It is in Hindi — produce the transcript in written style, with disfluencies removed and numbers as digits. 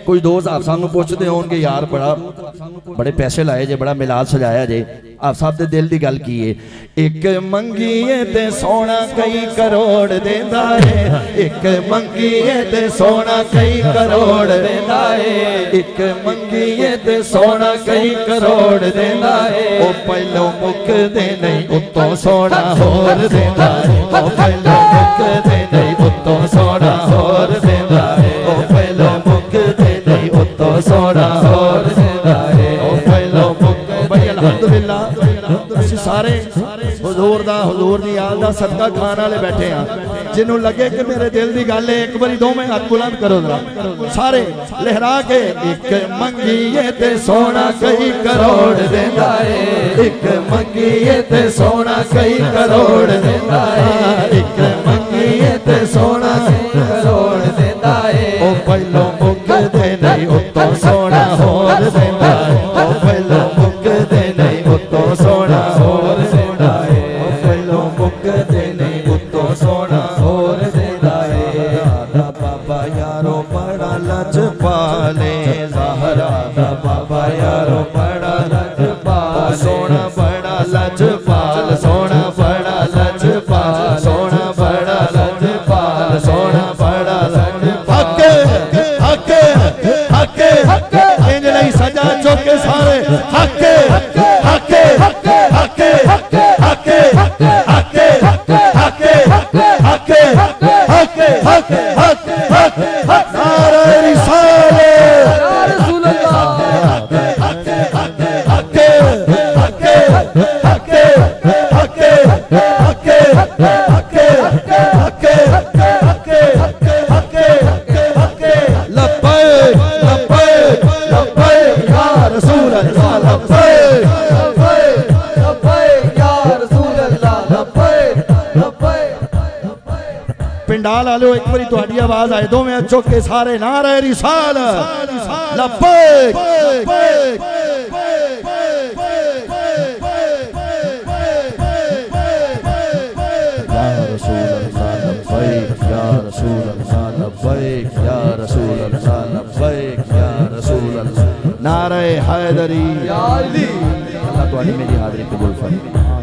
कोई दोस्त आप साहब पूछते होंगे यार बड़े पैसे लाए जे, बड़ा मिलाद सजाया जे, आप साहब दे दिल की गल की है। एक मंगीए ते सोना कई करोड़ देंदा है, एक मंगीए ते सोना कई करोड़ देंदा है, एक मंगीए ते सोना कई करोड़ देंदा है। ओ पहलो मुक दे नहीं उत्तों सोना होर देंदा है, ओ पहलो मुक दे नहीं उत्तों सोना होर देंदा है, ओ पहलो मुक दे नहीं उत्तों सोना होर देंदा है, ओ पहलो मुक। भाई अल्हम्दुलिल्लाह सारे हुजूर दी याद दा सदका खान वाले बैठे हैं। जिन्हों लगे कि मेरे दिल की गल है, एक बारी दो में हाथ बुलंद करो जरा सारे लहरा के। एक मंगीए ते सोना कई करोड़ देंदा है, एक मंगीए ते सोना कई करोड़ देंदा है, एक मंगीए ते सोना कई करोड़ देंदा है। ओ पहलो मुक दे नहीं उत्तों सोना होर देंदा है, ओ पहलो मुक दे नहीं उत्तों सोना होर देंदा है, ओ पहलो मुक दे नहीं उत्तों सोना होर देंदा है। दा बाबा यारो बड़ा लजपाले, ज़हरा दा बाबा यारो बड़ा लजपाल, सोना बड़ा लजपाल, सोना बड़ा लजपाल, सोना बड़ा लजपाल, सोना बड़ा लजपाल। हक हक हक इंज नहीं सजा चौके सारे हक हक हक हक हक हक हक हक हक हक हक हक हक नारे रिसाले या रसूल अल्लाह, हक हक हक हक हक हक हक हक हक हक हक हक लब्बैक लब्बैक लब्बैक या रसूल अल्लाह, लब्बैक लब्बैक लब्बैक या रसूल अल्लाह, लब्बैक लब्बैक। पिंडाल आलो एक बारी तुहाडी आवाज आए दो में चुक के सारे नारे रिसालत लब्बैक लब्बैक या रसूल अल्लाह लब्बैक, या रसूल अल्लाह लब्बैक, या रसूल अल्लाह लब्बैक, या रसूल अल्लाह। नारे हैदरी या अली। अल्लाह तुहाडी मेरी हाज़री कबूल फरमाए।